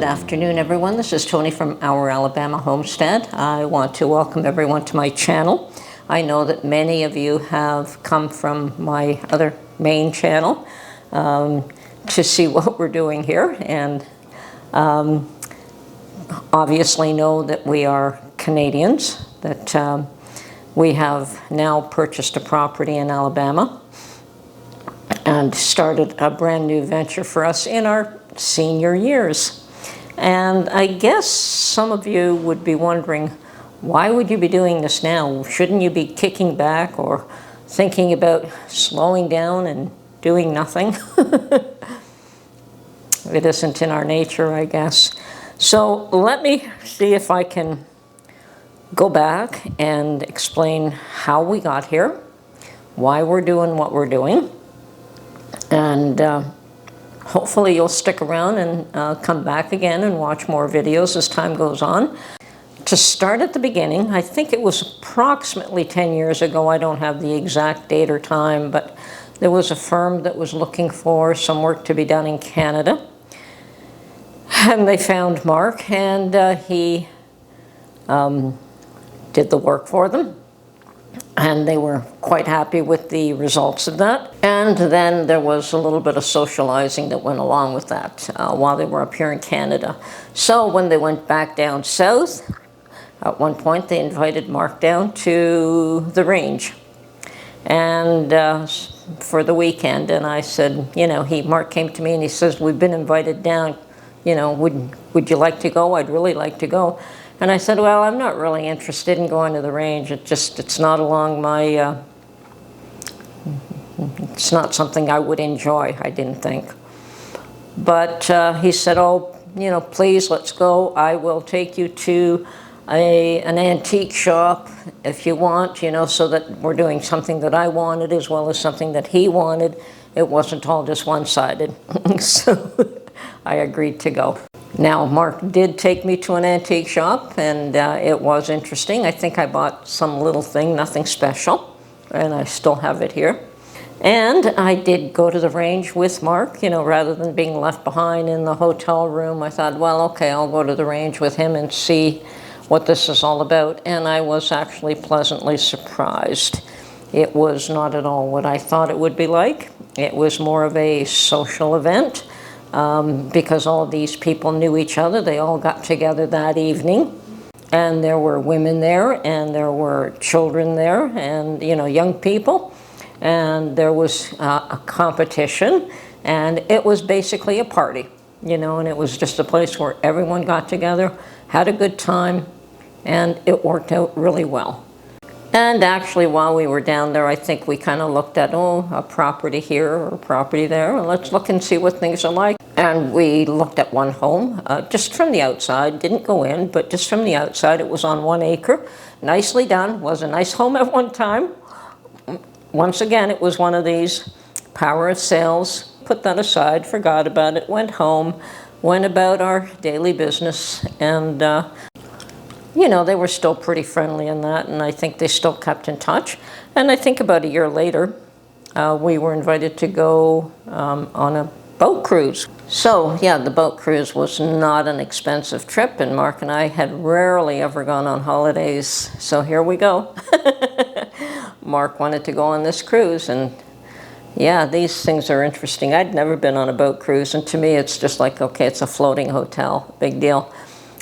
afternoon, everyone. This is Tony from our Alabama Homestead. I want to welcome everyone to my channel. I know that many of you have come from my other main channel to see what we're doing here, and obviously know that we are Canadians, that we have now purchased a property in Alabama and started a brand new venture for us in our senior years. And I guess some of you would be wondering, why would you be doing this now? Shouldn't you be kicking back or thinking about slowing down and doing nothing? It isn't in our nature, I guess. So let me see if I can go back and explain how we got here, why we're doing what we're doing, and hopefully you'll stick around and come back again and watch more videos as time goes on. To start at the beginning, I think it was approximately 10 years ago, I don't have the exact date or time, but there was a firm that was looking for some work to be done in Canada. And they found Mark, and he did the work for them. And they were quite happy with the results of that. And then there was a little bit of socializing that went along with that while they were up here in Canada. So when they went back down south, at one point they invited Mark down to the range and for the weekend. And I said, you know, Mark came to me and he says, we've been invited down, you know, would you like to go? I'd really like to go. And I said, well, I'm not really interested in going to the range. It's not along my, it's not something I would enjoy, I didn't think. But he said, oh, you know, please, let's go. I will take you to an antique shop if you want, you know, so that we're doing something that I wanted as well as something that he wanted. It wasn't all just one-sided. So I agreed to go. Now, Mark did take me to an antique shop, and it was interesting. I think I bought some little thing, nothing special, and I still have it here. And I did go to the range with Mark, you know, rather than being left behind in the hotel room. I thought, well, okay, I'll go to the range with him and see what this is all about. And I was actually pleasantly surprised. It was not at all what I thought it would be like. It was more of a social event. Because all of these people knew each other. They all got together that evening, and there were women there, and there were children there, and, you know, young people, and there was a competition, and it was basically a party, you know, and it was just a place where everyone got together, had a good time, and it worked out really well. And actually, while we were down there, I think we kind of looked at, oh, a property here or a property there, and let's look and see what things are like. And we looked at one home, just from the outside, didn't go in, but just from the outside. It was on 1 acre, nicely done, was a nice home at one time. Once again, it was one of these power of sales. Put that aside, forgot about it, went home, went about our daily business, and you know, they were still pretty friendly in that, and I think they still kept in touch. And I think about a year later, we were invited to go on a boat cruise. So yeah, the boat cruise was not an expensive trip, and Mark and I had rarely ever gone on holidays. So here we go. Mark wanted to go on this cruise, and yeah, these things are interesting. I'd never been on a boat cruise, and to me it's just like, okay, it's a floating hotel, big deal.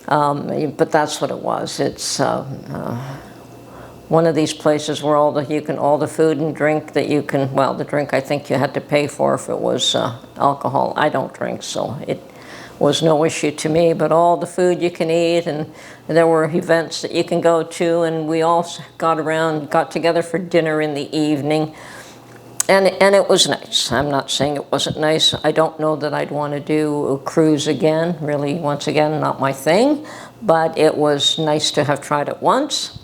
But that's what it was. It's one of these places where all the food and drink that you can, well, the drink I think you had to pay for if it was alcohol. I don't drink, so it was no issue to me, but all the food you can eat, and there were events that you can go to, and we all got together for dinner in the evening. And it was nice. I'm not saying it wasn't nice. I don't know that I'd want to do a cruise again. Really, once again, not my thing. But it was nice to have tried it once.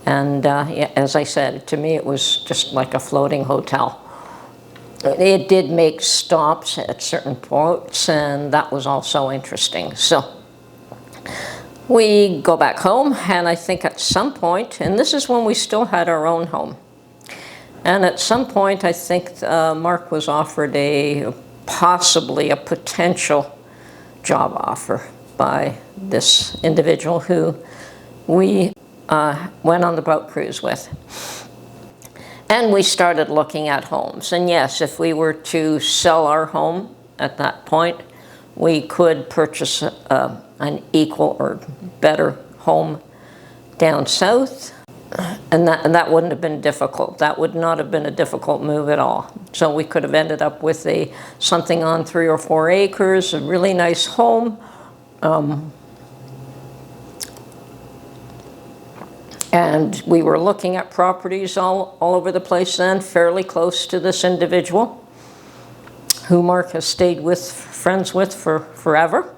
And yeah, as I said, to me it was just like a floating hotel. It did make stops at certain ports, and that was also interesting. So we go back home, and I think at some point, and this is when we still had our own home, and at some point, I think Mark was offered possibly a potential job offer by this individual who we went on the boat cruise with. And we started looking at homes. And yes, if we were to sell our home at that point, we could purchase an equal or better home down south. And that wouldn't have been difficult. That would not have been a difficult move at all. So we could have ended up with something on 3 or 4 acres, a really nice home. And we were looking at properties all over the place then, fairly close to this individual, who Mark has stayed friends with for forever.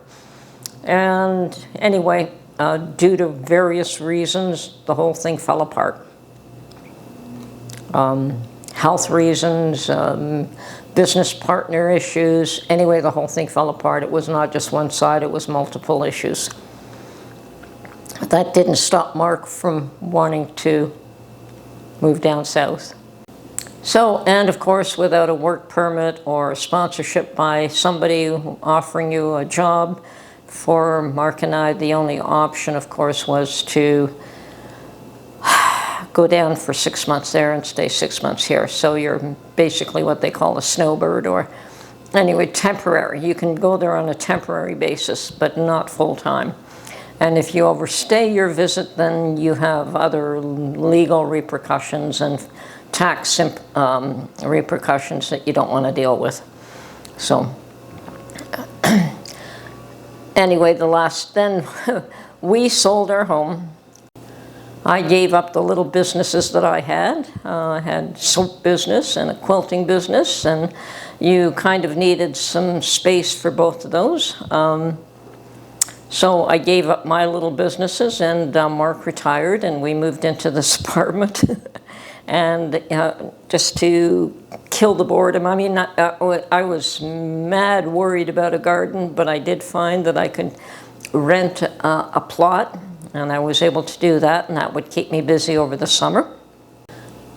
And anyway, due to various reasons, the whole thing fell apart. Health reasons, business partner issues. Anyway, the whole thing fell apart. It was not just one side, it was multiple issues. But that didn't stop Mark from wanting to move down south. So, and of course, without a work permit or sponsorship by somebody offering you a job, for Mark and I, the only option, of course, was to go down for 6 months there and stay 6 months here. So you're basically what they call a snowbird, or anyway, temporary. You can go there on a temporary basis, but not full-time. And if you overstay your visit, then you have other legal repercussions and tax repercussions that you don't want to deal with. So anyway, then we sold our home. I gave up the little businesses that I had. I had soap business and a quilting business, and you kind of needed some space for both of those. So I gave up my little businesses, and Mark retired, and we moved into this apartment. And just to kill the boredom, I mean, I was mad worried about a garden, but I did find that I could rent a plot, and I was able to do that, and that would keep me busy over the summer.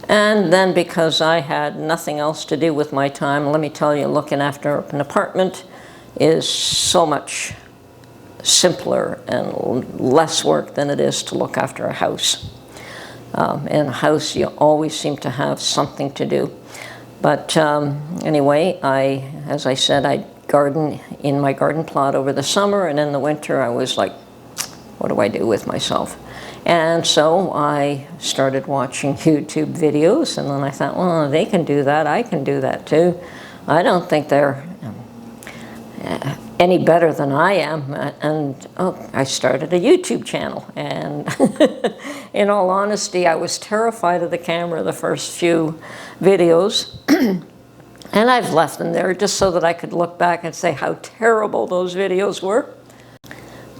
And then because I had nothing else to do with my time, let me tell you, looking after an apartment is so much simpler and less work than it is to look after a house. In a house, you always seem to have something to do. But anyway, as I said, I garden in my garden plot over the summer, and in the winter I was like, what do I do with myself? And so I started watching YouTube videos, and then I thought, well, they can do that, I can do that too. I don't think they're any better than I am. And I started a YouTube channel, and in all honesty, I was terrified of the camera the first few videos. And I've left them there just so that I could look back and say how terrible those videos were.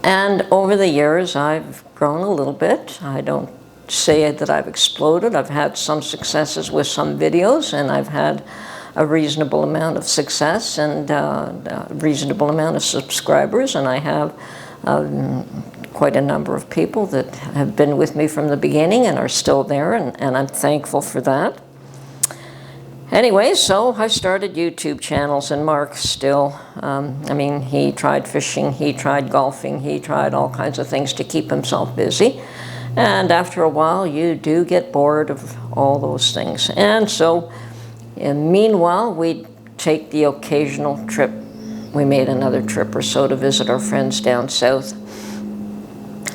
And over the years, I've grown a little bit. I don't say that I've exploded. I've had some successes with some videos, and I've had a reasonable amount of success and a reasonable amount of subscribers, and I have quite a number of people that have been with me from the beginning and are still there, and I'm thankful for that. Anyway, so I started YouTube channels, and Mark still, I mean, he tried fishing, he tried golfing, he tried all kinds of things to keep himself busy. And after a while, you do get bored of all those things. And so, meanwhile, we'd take the occasional trip. We made another trip or so to visit our friends down south.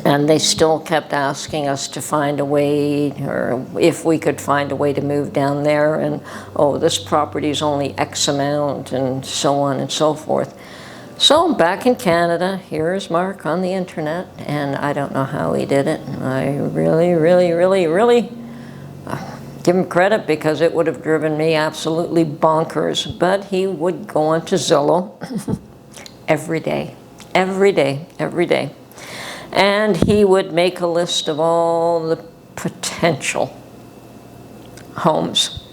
And they still kept asking us to find a way, or if we could find a way to move down there, and, oh, this property's only X amount, and so on and so forth. So back in Canada, here's Mark on the internet, and I don't know how he did it. I really, really, really, really give him credit, because it would have driven me absolutely bonkers. But he would go onto Zillow every day, every day, every day. And he would make a list of all the potential homes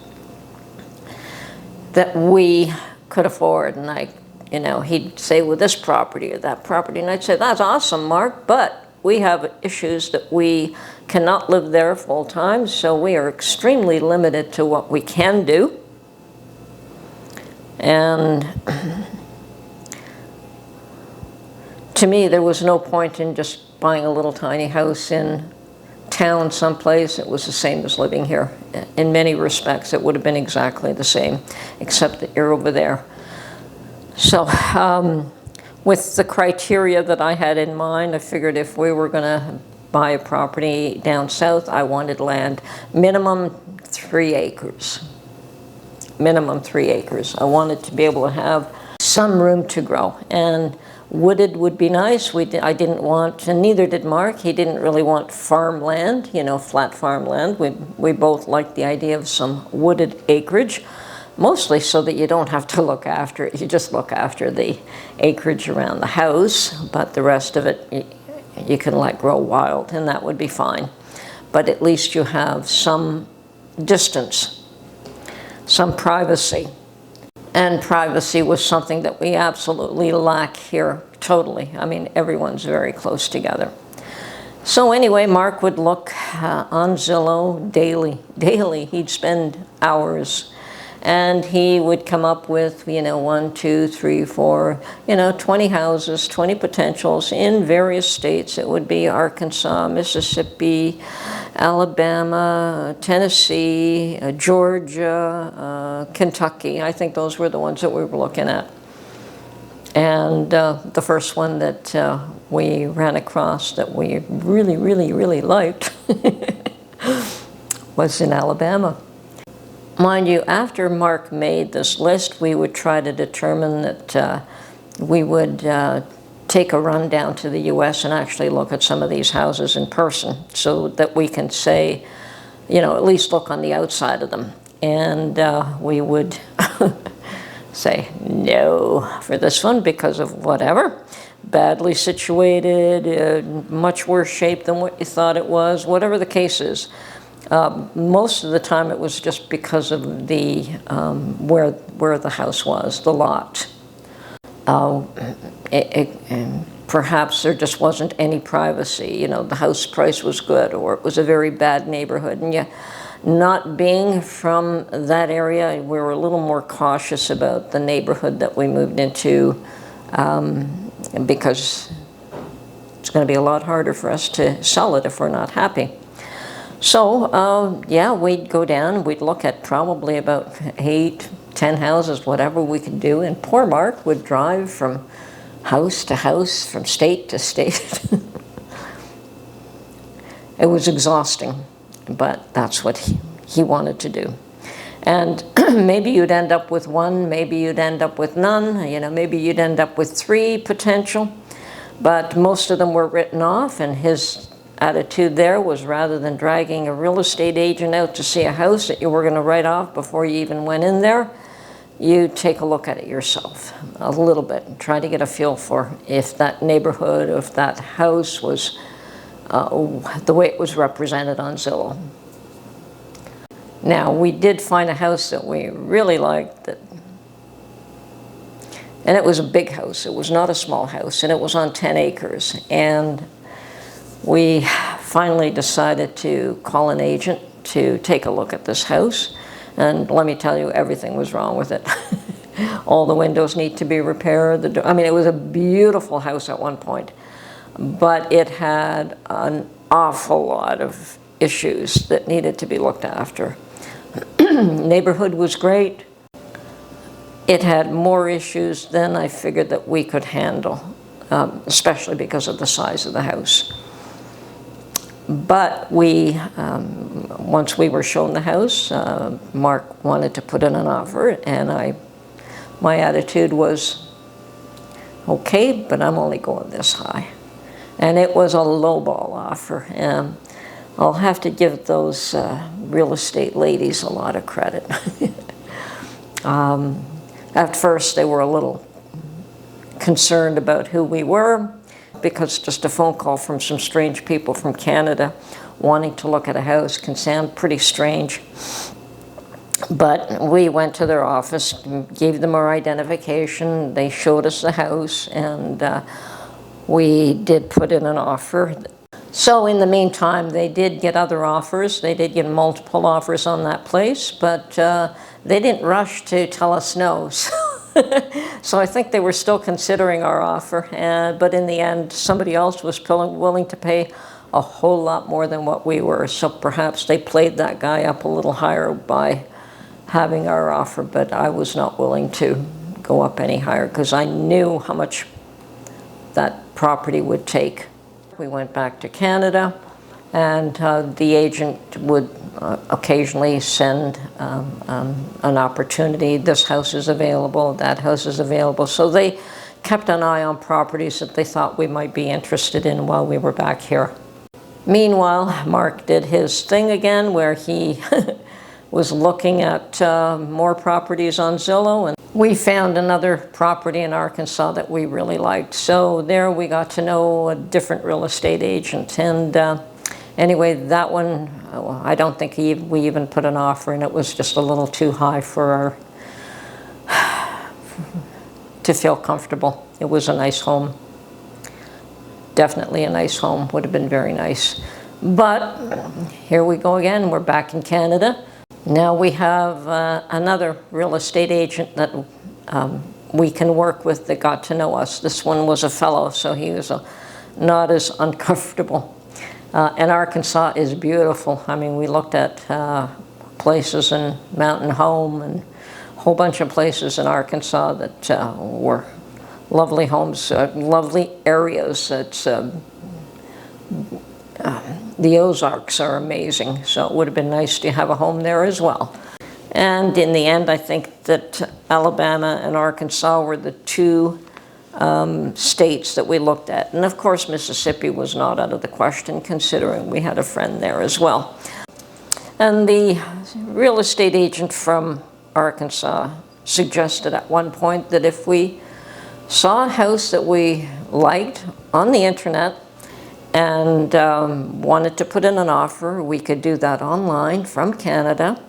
that we could afford. And he'd say, well, this property or that property. And I'd say, that's awesome, Mark, but we have issues that we cannot live there full time, so we are extremely limited to what we can do. to me, there was no point in just buying a little tiny house in town someplace. It was the same as living here. In many respects, it would have been exactly the same, except that you're over there. So with the criteria that I had in mind, I figured if we were going to buy a property down south, I wanted land minimum 3 acres. Minimum 3 acres. I wanted to be able to have some room to grow. And wooded would be nice. I didn't want, and neither did Mark, he didn't really want farmland, you know, flat farmland. We both liked the idea of some wooded acreage, mostly so that you don't have to look after it. You just look after the acreage around the house, but the rest of it you can let grow wild, and that would be fine. But at least you have some distance, some privacy. And privacy was something that we absolutely lack here, totally. I mean, everyone's very close together. So anyway, Mark would look on Zillow daily. He'd spend hours, and he would come up with, you know, 1, 2, 3, 4, 20 houses, 20 potentials in various states. It would be Arkansas, Mississippi, Alabama, Tennessee, Georgia, Kentucky. I think those were the ones that we were looking at. And the first one that we ran across that we really liked was in Alabama. Mind you, after Mark made this list, we would try to determine that we would take a run down to the U.S. and actually look at some of these houses in person so that we can say, at least look on the outside of them. And we would say no for this one because of whatever. Badly situated, much worse shape than what you thought it was, whatever the case is. Most of the time it was just because of the where the house was, the lot. Perhaps there just wasn't any privacy. The house price was good, or it was a very bad neighborhood. And not being from that area, we were a little more cautious about the neighborhood that we moved into, because it's going to be a lot harder for us to sell it if we're not happy. So, we'd go down, we'd look at probably about 8, 10 houses, whatever we could do, and poor Mark would drive from house to house, from state to state. It was exhausting, but that's what he wanted to do. And maybe you'd end up with one, maybe you'd end up with none, maybe you'd end up with 3 potential, but most of them were written off, and his attitude there was, rather than dragging a real estate agent out to see a house that you were going to write off before you even went in there, you take a look at it yourself a little bit and try to get a feel for if that neighborhood, if that house was the way it was represented on Zillow. Now, we did find a house that we really liked, and it was a big house. It was not a small house, and it was on 10 acres. And we finally decided to call an agent to take a look at this house. And let me tell you, everything was wrong with it. All the windows need to be repaired. It was a beautiful house at one point, but it had an awful lot of issues that needed to be looked after. Neighborhood was great. It had more issues than I figured that we could handle, especially because of the size of the house. But once we were shown the house, Mark wanted to put in an offer, and my attitude was, okay, but I'm only going this high. And it was a lowball offer. And I'll have to give those real estate ladies a lot of credit. At first, they were a little concerned about who we were, because just a phone call from some strange people from Canada wanting to look at a house can sound pretty strange. But we went to their office, gave them our identification, they showed us the house, and we did put in an offer. So in the meantime, they did get other offers. They did get multiple offers on that place, but they didn't rush to tell us no. So I think they were still considering our offer, but in the end, somebody else was willing to pay a whole lot more than what we were. So perhaps they played that guy up a little higher by having our offer, but I was not willing to go up any higher because I knew how much that property would take. We went back to Canada, and the agent would occasionally send an opportunity. This house is available, that house is available. So they kept an eye on properties that they thought we might be interested in while we were back here. Meanwhile, Mark did his thing again where he was looking at more properties on Zillow, and we found another property in Arkansas that we really liked. So there we got to know a different real estate agent, and anyway, that one, I don't think we even put an offer in. It was just a little too high for to feel comfortable. It was a nice home. Definitely a nice home, would have been very nice. But here we go again, we're back in Canada. Now we have another real estate agent that we can work with that got to know us. This one was a fellow, so he was not as uncomfortable. And Arkansas is beautiful. I mean, we looked at places in Mountain Home and a whole bunch of places in Arkansas that were lovely homes, lovely areas. It's, the Ozarks are amazing, so it would have been nice to have a home there as well. And in the end, I think that Alabama and Arkansas were the two states that we looked at. And of course, Mississippi was not out of the question, considering we had a friend there as well. And the real estate agent from Arkansas suggested at one point that if we saw a house that we liked on the internet and wanted to put in an offer, we could do that online from Canada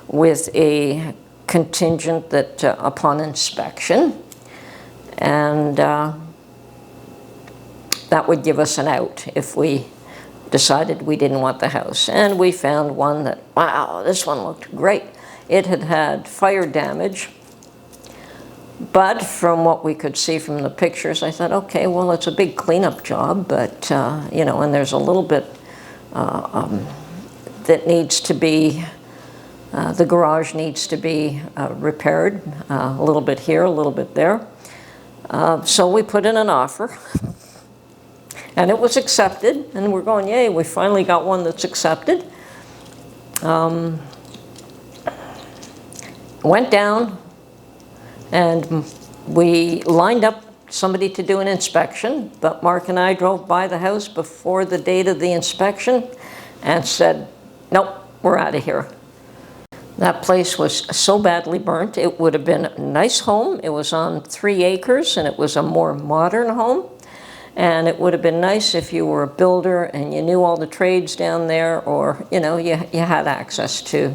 with a contingent that upon inspection, and that would give us an out if we decided we didn't want the house. And we found one that, wow, this one looked great. It had had fire damage, but from what we could see from the pictures, I thought, okay, well, it's a big cleanup job, but, you know, and there's a little bit that needs to be, the garage needs to be repaired, a little bit here, a little bit there. So we put in an offer, and it was accepted, and we're going, yay, we finally got one that's accepted. Went down, and we lined up somebody to do an inspection, but Mark and I drove by the house before the date of the inspection and said, nope, we're out of here. That place was so badly burnt. It would have been a nice home. It was on 3 acres, and it was a more modern home. And it would have been nice if you were a builder and you knew all the trades down there, or, you know, you had access to,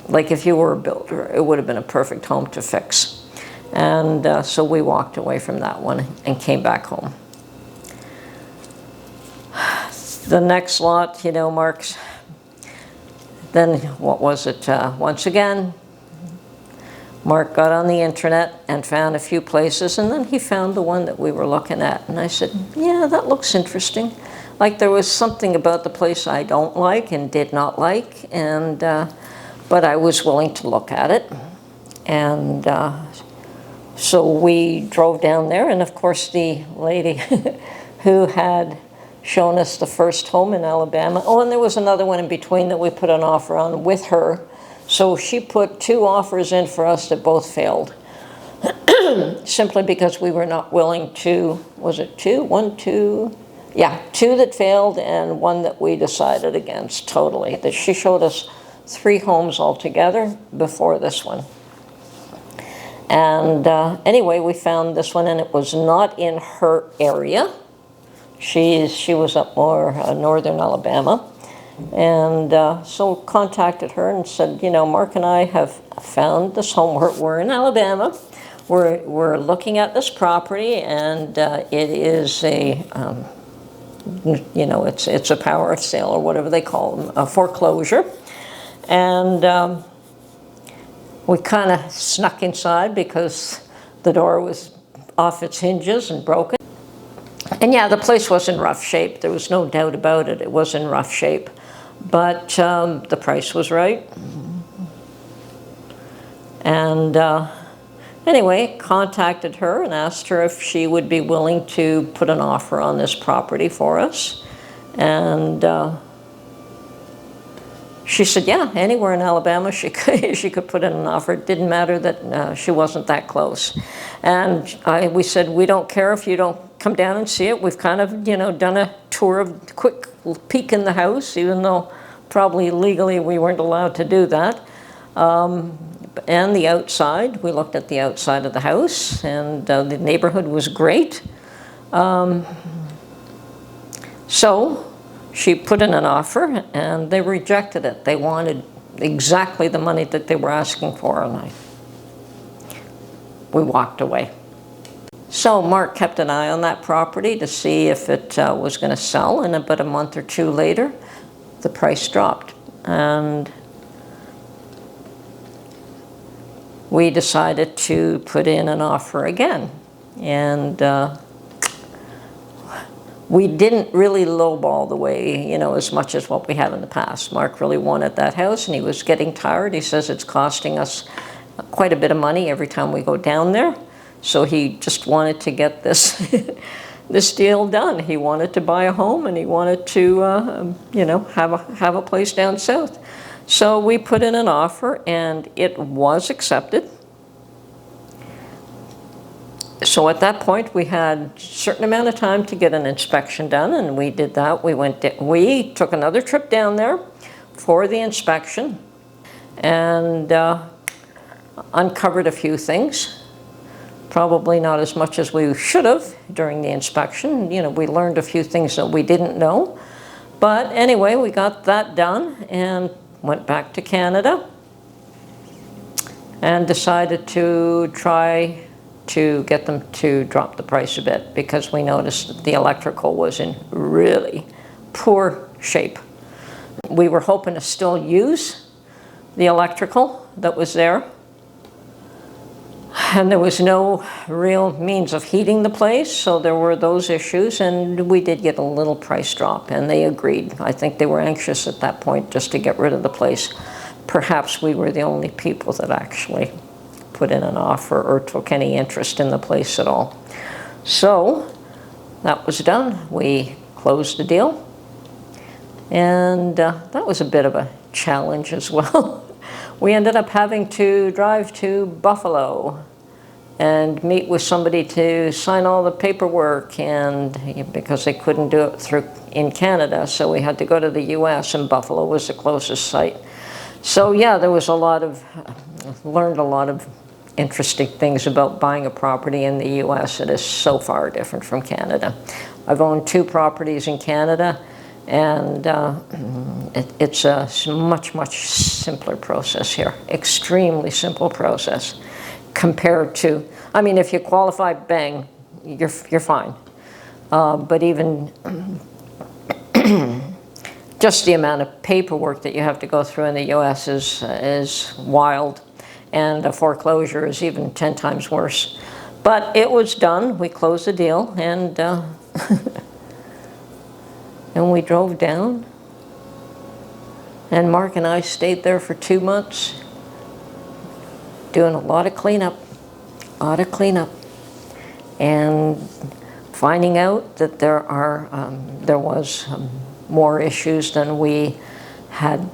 like if you were a builder, it would have been a perfect home to fix. And so we walked away from that one and came back home. The next lot, you know, Mark's, then what was it? Once again, Mark got on the internet and found a few places, and then he found the one that we were looking at. And I said, yeah, that looks interesting. Like there was something about the place I don't like and did not like, and but I was willing to look at it. And so we drove down there, and of course the lady who had shown us the first home in Alabama, oh, and there was another one in between that we put an offer on with her. So she put 2 offers in for us that both failed, simply because we were not willing to, was it 2? 1, 2? Yeah, 2 that failed and 1 that we decided against totally. That she showed us 3 homes altogether before this one. And anyway, we found this one, and it was not in her area. She was up more northern Alabama. And so contacted her and said, you know, Mark and I have found this home. We're in Alabama. We're looking at this property, and it is a, you know, it's a power sale or whatever they call them, a foreclosure. And We kind of snuck inside because the door was off its hinges and broken. And yeah, the place was in rough shape. There was no doubt about it. It was in rough shape. But the price was right. And anyway, contacted her and asked her if she would be willing to put an offer on this property for us. And she said, yeah, anywhere in Alabama she could put in an offer. It didn't matter that she wasn't that close. And we said, we don't care if you don't come down and see it. We've kind of, done a tour of, quick peek in the house, even though probably legally we weren't allowed to do that. And the outside, we looked at the outside of the house, and the neighborhood was great. So she put in an offer, and they rejected it. They wanted exactly the money that they were asking for, and we walked away. So Mark kept an eye on that property to see if it was going to sell, and about a month or two later, the price dropped. And we decided to put in an offer again. And we didn't really lowball the way, as much as what we have in the past. Mark really wanted that house, and he was getting tired. He says it's costing us quite a bit of money every time we go down there. So he just wanted to get this this deal done. He wanted to buy a home, and he wanted to, have a place down south. So we put in an offer, and it was accepted. So at that point, we had a certain amount of time to get an inspection done, and we did that. We took another trip down there for the inspection, and uncovered a few things. Probably not as much as we should have during the inspection. We learned a few things that we didn't know. But anyway, we got that done and went back to Canada and decided to try to get them to drop the price a bit, because we noticed that the electrical was in really poor shape. We were hoping to still use the electrical that was there, and there was no real means of heating the place, so there were those issues, and we did get a little price drop, and they agreed. I think they were anxious at that point just to get rid of the place. Perhaps we were the only people that actually put in an offer or took any interest in the place at all. So that was done. We closed the deal, and that was a bit of a challenge as well. We ended up having to drive to Buffalo and meet with somebody to sign all the paperwork, and because they couldn't do it in Canada, so we had to go to the US, and Buffalo was the closest site. So yeah, there was learned a lot of interesting things about buying a property in the US. It is so far different from Canada. I've owned 2 properties in Canada, and it's a much, much simpler process here. Extremely simple process compared to, if you qualify, bang, you're fine. But even just the amount of paperwork that you have to go through in the US is wild, and a foreclosure is even 10 times worse. But it was done. We closed the deal, and and we drove down, and Mark and I stayed there for 2 months, doing a lot of cleanup, and finding out that there was more issues than we had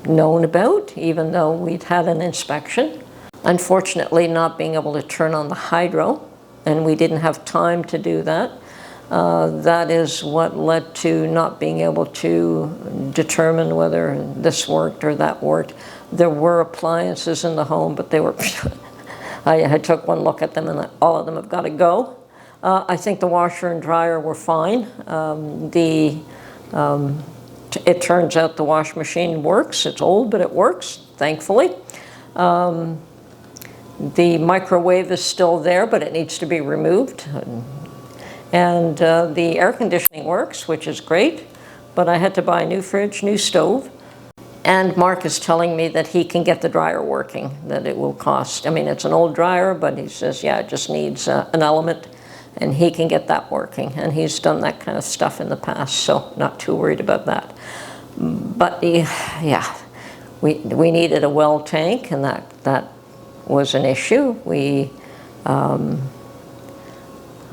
known about, even though we'd had an inspection. Unfortunately, not being able to turn on the hydro, and we didn't have time to do that. That is what led to not being able to determine whether this worked or that worked. There were appliances in the home, but they were, I took one look at them, and all of them have got to go. I think the washer and dryer were fine. It turns out the wash machine works. It's old, but it works, thankfully. The microwave is still there, but it needs to be removed. And the air conditioning works, which is great, but I had to buy a new fridge, new stove. And Mark is telling me that he can get the dryer working, that it will cost, I mean, it's an old dryer, but he says, yeah, it just needs an element, and he can get that working. And he's done that kind of stuff in the past, so not too worried about that. But yeah, we needed a well tank, and that was an issue.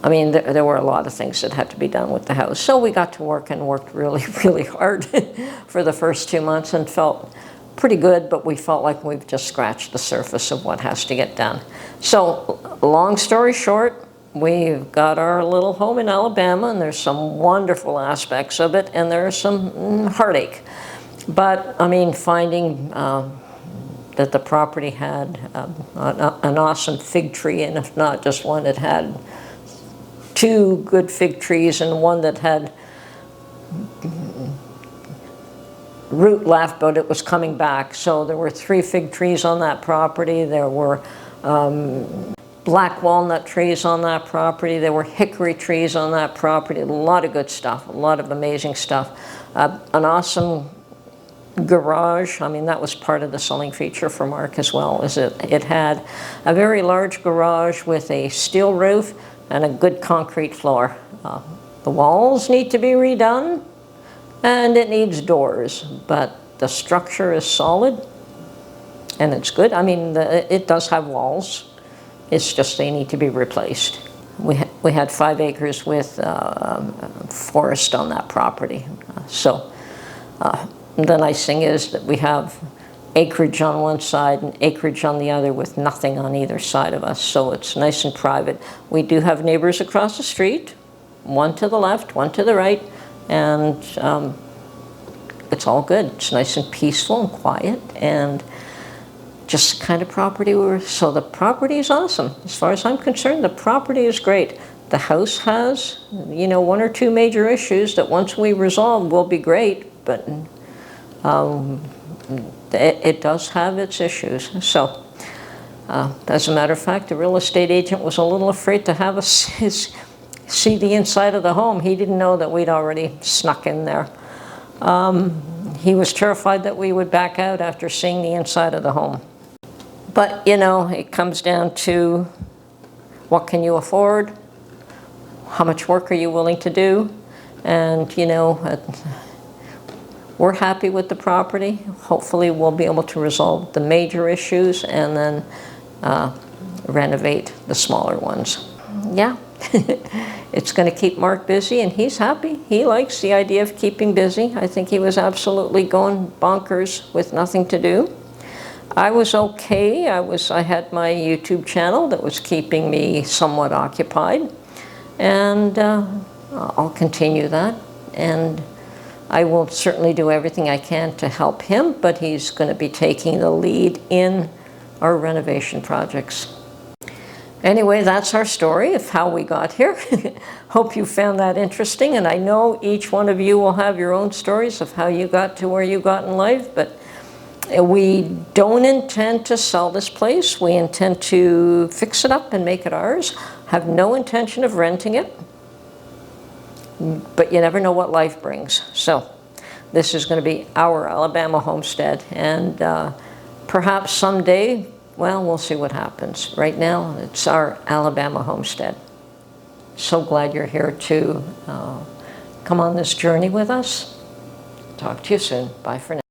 I mean, there were a lot of things that had to be done with the house. So we got to work and worked really, really hard for the first 2 months and felt pretty good, but we felt like we've just scratched the surface of what has to get done. So long story short, we've got our little home in Alabama, and there's some wonderful aspects of it, and there's some heartache. But, I mean, finding that the property had an awesome fig tree, and if not just one, it had 2 good fig trees and one that had root left, but it was coming back. So there were 3 fig trees on that property. There were black walnut trees on that property. There were hickory trees on that property. A lot of good stuff, a lot of amazing stuff. An awesome garage. I mean, that was part of the selling feature for Mark as well, is it had a very large garage with a steel roof and a good concrete floor. The walls need to be redone, and it needs doors, but the structure is solid, and it's good. I mean, it does have walls. It's just they need to be replaced. We had 5 acres with forest on that property. The nice thing is that we have acreage on one side and acreage on the other with nothing on either side of us, so it's nice and private. We do have neighbors across the street, one to the left, one to the right, and it's all good. It's nice and peaceful and quiet, and just the kind of property so the property is awesome. As far as I'm concerned, the property is great. The house has, you know, 1 or 2 major issues that once we resolve will be great, but it does have its issues. So, as a matter of fact, the real estate agent was a little afraid to have us see the inside of the home. He didn't know that we'd already snuck in there. He was terrified that we would back out after seeing the inside of the home. But, you know, it comes down to what can you afford? How much work are you willing to do? And, you know, we're happy with the property. Hopefully we'll be able to resolve the major issues and then renovate the smaller ones. Yeah, it's going to keep Mark busy, and he's happy. He likes the idea of keeping busy. I think he was absolutely going bonkers with nothing to do. I was okay. I had my YouTube channel that was keeping me somewhat occupied, and I'll continue that. And I will certainly do everything I can to help him, but he's going to be taking the lead in our renovation projects. Anyway, that's our story of how we got here. Hope you found that interesting, and I know each one of you will have your own stories of how you got to where you got in life, but we don't intend to sell this place. We intend to fix it up and make it ours. Have no intention of renting it. But you never know what life brings. So this is going to be our Alabama homestead, and perhaps someday, well, we'll see what happens. Right now, it's our Alabama homestead. So glad you're here to come on this journey with us. Talk to you soon. Bye for now.